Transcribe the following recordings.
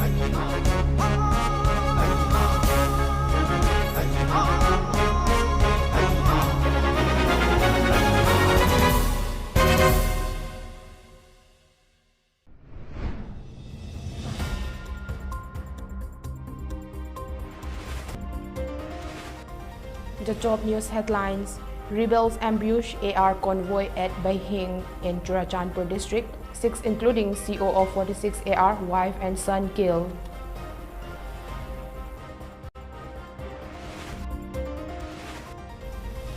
The top news headlines: Rebels ambush AR convoy at Baihing in Churachandpur district. 6 including CO of 46 AR, wife and son killed.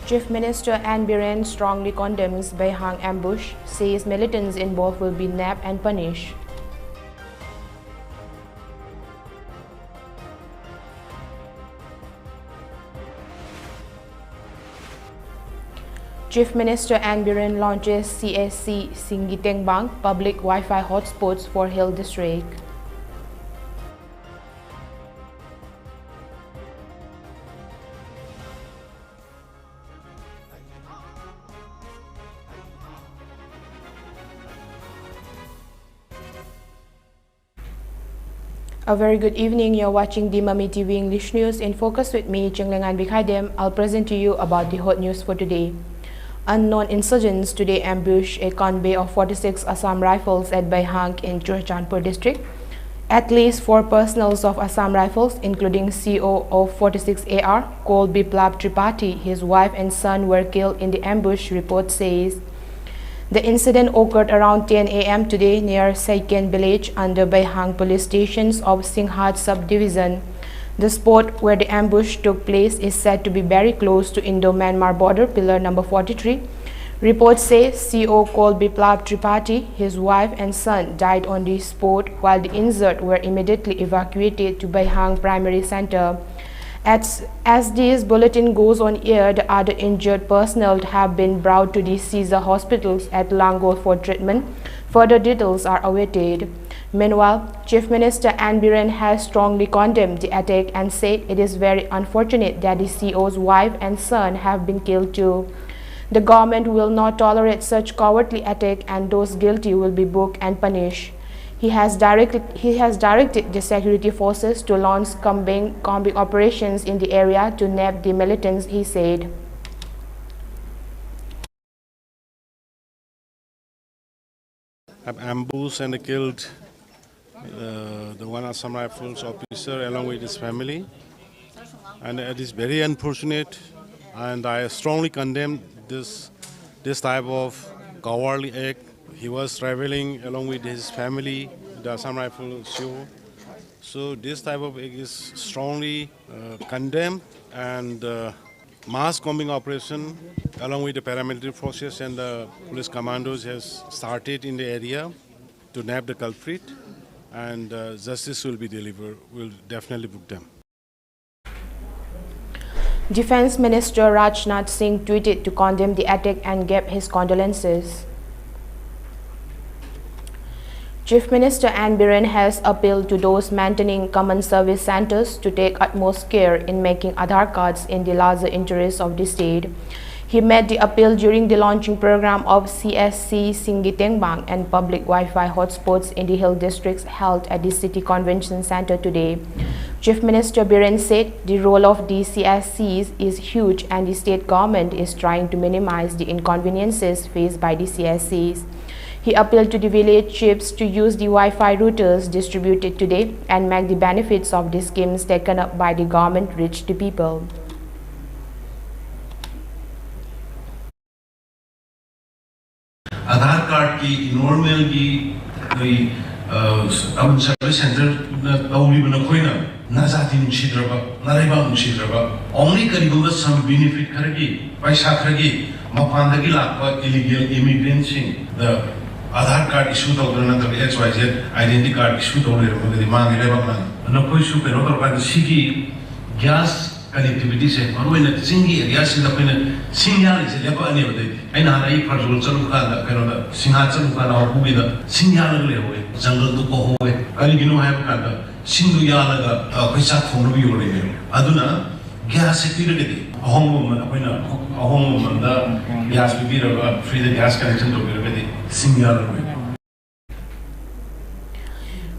Chief Minister and Biren strongly condemns Baihang ambush, says militants involved will be nabbed and punished. Chief Minister and Biren launches CHENGLEINGANBI public Wi-Fi hotspots for Hill District. A very good evening. You're watching the MAMI TV English News in Focus with me, CHENGLEINGANBI KHAiDEM. I'll present to you about the hot news for today. Unknown insurgents today ambushed a convoy of 46 Assam Rifles at Baihang in Churachandpur district. At least 4 personnels of Assam Rifles, including CO of 46 AR, called Biplab Tripathi, his wife and son were killed in the ambush, report says. The incident occurred around 10 a.m. today near Saiken village under Baihang police stations of Singhat subdivision. The spot where the ambush took place is said to be very close to Indo-Myanmar border pillar number 43. Reports say CO called Biplab Tripathi, his wife and son died on the spot, while the injured were immediately evacuated to Baihang Primary Center. As this bulletin goes on air, the other injured personnel have been brought to the Caesar hospitals at Langor for treatment. Further details are awaited. Meanwhile, Chief Minister Ann Biren has strongly condemned the attack and said it is very unfortunate that the CO's wife and son have been killed too. The government will not tolerate such cowardly attack and those guilty will be booked and punished. He has directed the security forces to launch combing operations in the area to nab the militants, he said. Have ambushed and killed the one Assam Rifles officer along with his family, and it is very unfortunate, and I strongly condemn this type of cowardly act. He was traveling along with his family, the Assam Rifle show. So this type of act is strongly condemned, and mass combing operation along with the paramilitary forces and the police commandos has started in the area to nab the culprit, and justice will be delivered. We'll definitely book them. Defense Minister Rajnath Singh tweeted to condemn the attack and gave his condolences. Chief Minister Ann Biren has appealed to those maintaining common service centers to take utmost care in making Aadhaar cards in the larger interests of the state. He made the appeal during the launching program of CHENGLEINGANBI and public Wi-Fi hotspots in the Hill districts held at the City Convention Center today. Chief Minister Biren said the role of the CSCs is huge and the state government is trying to minimize the inconveniences faced by the CSCs. He appealed to the village chiefs to use the Wi-Fi routers distributed today and make the benefits of the schemes taken up by the government reach the people. Aadhaar card की normal की कोई service center तौली बना कोई ना नाजाती नुशीद्रबा नारेबा नुशीद्रबा only करीबुगा some benefit करेगी पैसा करेगी मपांदगी लापा illegal immigrants the Aadhaar card issue to the number XYZ identity card issue to the man na koi issue pero to pa sigi gas connectivity se maro ina singi area se da pena signal se le ba ani bade aina rai farjul chalu ka da pero da sinha chalu ka na hu bi da signal le hoye jungle to ko hoye kali ginu ha ka da sindu ya la ga paisa thonu bi ore aduna gas security home appoina home da gas bi ra free the gas connection to be signal.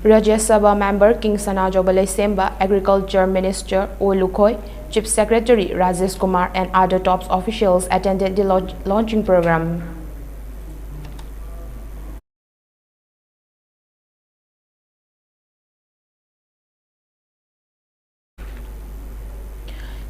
Rajya Sabha member King Sanajobalai Semba, Agriculture Minister Olukhoy, Chief Secretary Rajesh Kumar and other top officials attended the launching program.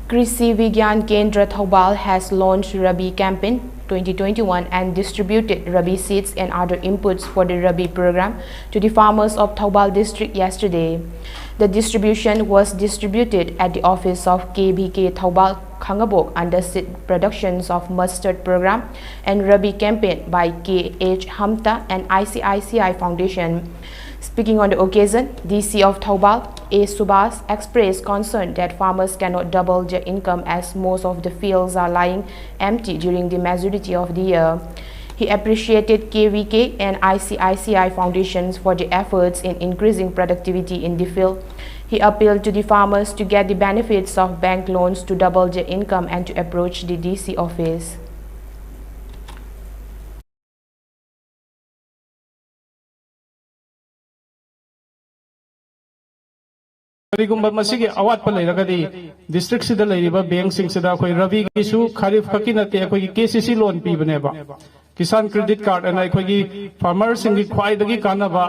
Krishi Vigyan Kendra Thoubal has launched Rabi campaign 2021 and distributed Rabi seeds and other inputs for the Rabi program to the farmers of Thoubal district yesterday. The distribution was distributed at the office of KBK Thoubal Khangabok under seed productions of mustard program and Rabi campaign by KH Hamta and ICICI Foundation. Speaking on the occasion, DC of Thoubal, A. Subhas, expressed concern that farmers cannot double their income as most of the fields are lying empty during the majority of the year. He appreciated KVK and ICICI foundations for the efforts in increasing productivity in the field. He appealed to the farmers to get the benefits of bank loans to double their income and to approach the DC office. Karigumba masigi awat pa lairagadi district sida lairiba bank sing sida khoi rabi gi su kharif khaki nate khoi KCC loan pi bane ba kisan credit card and khoi gi farmer sing gi khwai dagi kana ba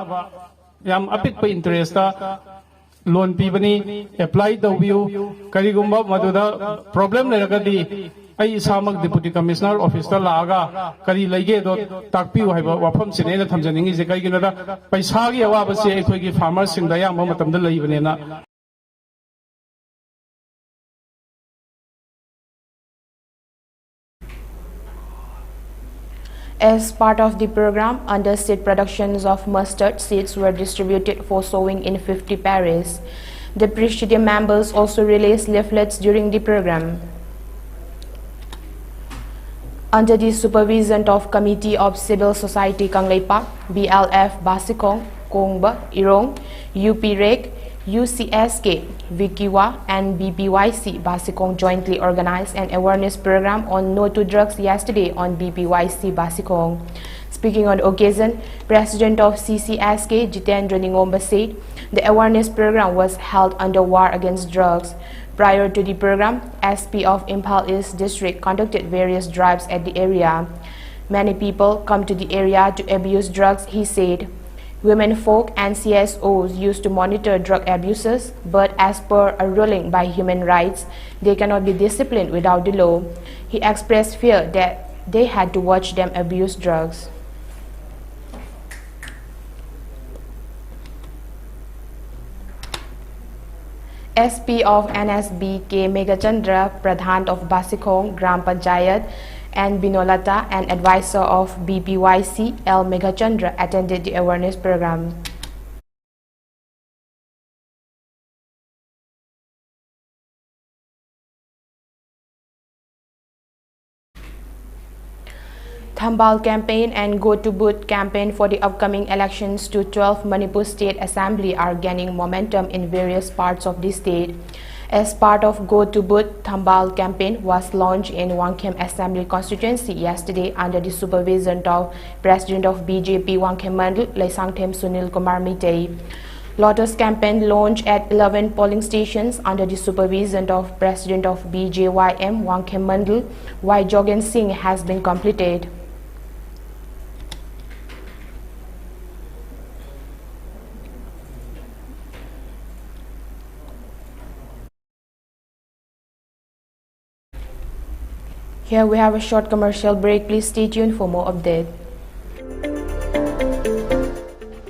yam apit pa interest ta loan pi bani apply do view karigumba maduda problem lairagadi ai samak deputy commissioner office ta laga kari laige do takpi haiba wafam sine na thamjaningi je kai gina da paisa gi awa ba se khoi gi farmer sing da yam matam da lai bane na. As part of the program, underseed productions of mustard seeds were distributed for sowing in 50 parishes. The presidium members also released leaflets during the program. Under the supervision of Committee of Civil Society Kangleipak, BLF Basikong, Kongba, Irong, UPREC, UCSK, Vikiwa and BPYC Basikong jointly organized an awareness program on no to drugs yesterday on BPYC Basikong. Speaking on the occasion, President of CCSK Jitendra Ningomba said the awareness program was held under war against drugs. Prior to the program, SP of Impal East District conducted various drives at the area. Many people come to the area to abuse drugs, he said. Women folk and CSOs used to monitor drug abusers, but as per a ruling by Human Rights, they cannot be disciplined without the law. He expressed fear that they had to watch them abuse drugs. SP of NSB K. Megachandra, Pradhan of Basikong Gram Panchayat, and Binolata, an advisor of BPYC, L. Megachandra, attended the awareness program. Tambal campaign and Go to Booth campaign for the upcoming elections to 12th Manipur State Assembly are gaining momentum in various parts of the state. As part of Go to Booth, Tambal campaign was launched in Wangkhem Assembly constituency yesterday under the supervision of President of BJP Wangkhem Mandal, Laisangthem Sunil Kumar Mitei. Lotus campaign launched at 11 polling stations under the supervision of President of BJYM Wangkhem Mandal, while Jogen Singh has been completed. Here we have a short commercial break. Please stay tuned for more update.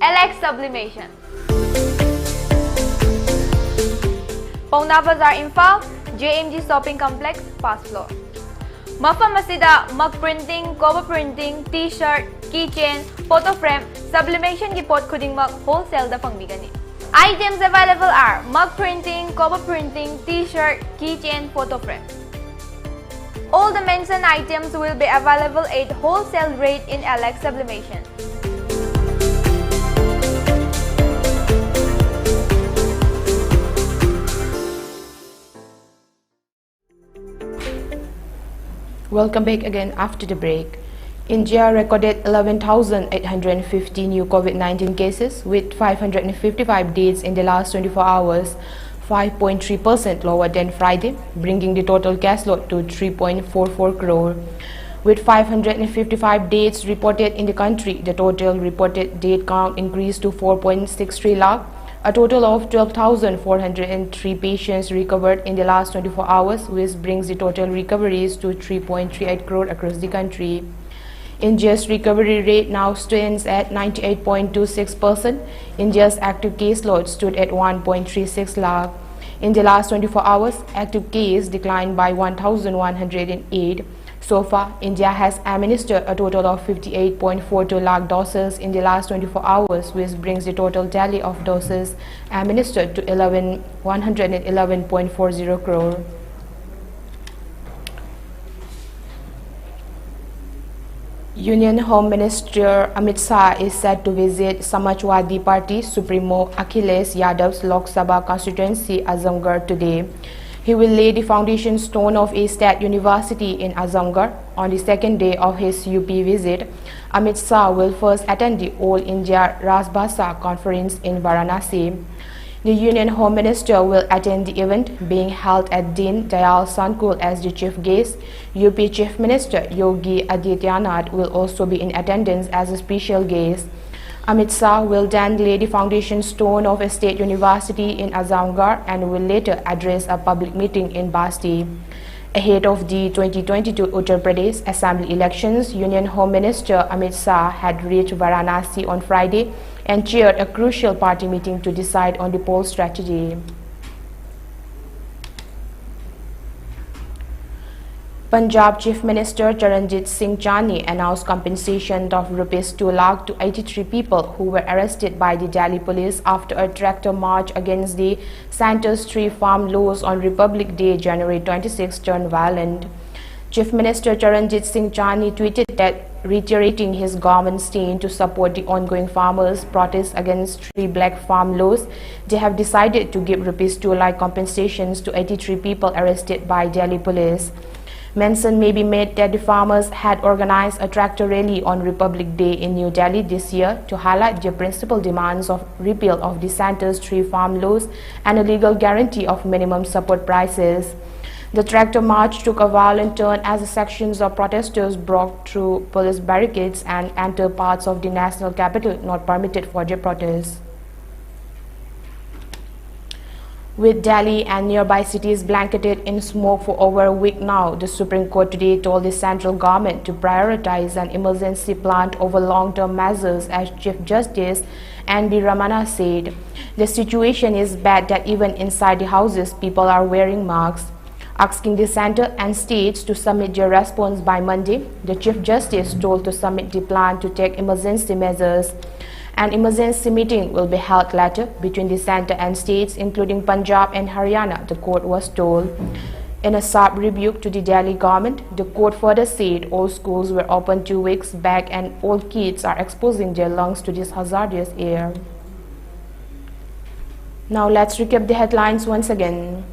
LX Sublimation. Pauna Bazaar Imphal, JMG Shopping Complex, first floor. Mafam asida mug printing, cover printing, t-shirt, keychain, photo frame, sublimation ki pot khuding mug wholesale da pangbigani. Items available are mug printing, cover printing, t-shirt, keychain, photo frame. All the mentioned items will be available at wholesale rate in LX Sublimation. Welcome back again after the break. India recorded 11,850 new COVID-19 cases with 555 deaths in the last 24 hours, 5.3% lower than Friday, bringing the total case load to 3.44 crore. With 555 deaths reported in the country, the total reported death count increased to 4.63 lakh. A total of 12,403 patients recovered in the last 24 hours, which brings the total recoveries to 3.38 crore across the country. India's recovery rate now stands at 98.26%. India's active caseload stood at 1.36 lakh. In the last 24 hours, active case declined by 1,108. So far, India has administered a total of 58.42 lakh doses in the last 24 hours, which brings the total tally of doses administered to 111.40 crore. Union Home Minister Amit Shah is set to visit Samajwadi Party Supremo Akhilesh Yadav's Lok Sabha constituency Azamgarh today. He will lay the foundation stone of a state university in Azamgarh. On the second day of his UP visit, Amit Shah will first attend the All India Rajbhasha Conference in Varanasi. The Union Home Minister will attend the event being held at Deen Dayal Sankul as the chief guest. UP Chief Minister Yogi Adityanath will also be in attendance as a special guest. Amit Shah will then lay the foundation stone of a state university in Azamgarh and will later address a public meeting in Basti. Ahead of the 2022 Uttar Pradesh Assembly elections, Union Home Minister Amit Shah had reached Varanasi on Friday and chaired a crucial party meeting to decide on the poll strategy. Punjab Chief Minister Charanjit Singh Chani announced compensation of Rs 2 lakh to 83 people who were arrested by the Delhi police after a tractor march against the centre's tree farm laws on Republic Day, January 26, turned violent. Chief Minister Charanjit Singh Chani tweeted that, reiterating his government's stand to support the ongoing farmers' protests against tree black farm laws, they have decided to give Rs 2 lakh compensations to 83 people arrested by Delhi police. Mention may be made that the farmers had organized a tractor rally on Republic Day in New Delhi this year to highlight their principal demands of repeal of the centre's tree farm laws and a legal guarantee of minimum support prices. The tractor march took a violent turn as sections of protesters broke through police barricades and entered parts of the national capital not permitted for their protests. With Delhi and nearby cities blanketed in smoke for over a week now, the Supreme Court today told the central government to prioritize an emergency plan over long-term measures, as Chief Justice N.B. Ramana said. The situation is bad that even inside the houses people are wearing masks. Asking the centre and states to submit their response by Monday, the Chief Justice told to submit the plan to take emergency measures. An emergency meeting will be held later between the centre and states, including Punjab and Haryana, the court was told. In a sharp rebuke to the Delhi government, the court further said all schools were open 2 weeks back and all kids are exposing their lungs to this hazardous air. Now let's recap the headlines once again.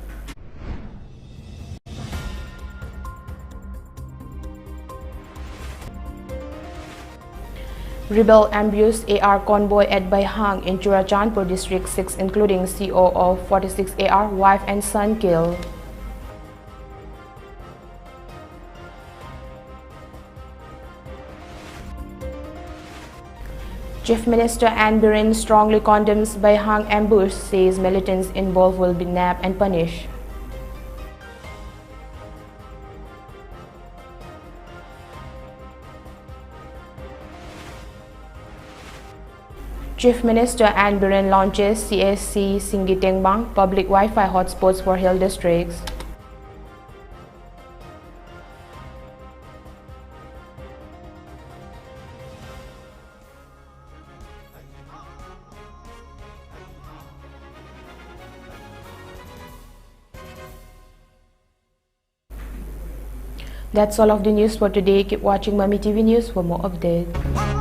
Rebel ambushed AR convoy at Baihang in Churachandpur District 6, including CO of 46 AR, wife and son killed. Chief Minister N. Biren strongly condemns Baihang ambush, says militants involved will be nabbed and punished. Chief Minister N. Biren launches CSC Singitengbang public Wi-Fi hotspots for hill districts. That's all of the news for today. Keep watching MAMI TV News for more updates.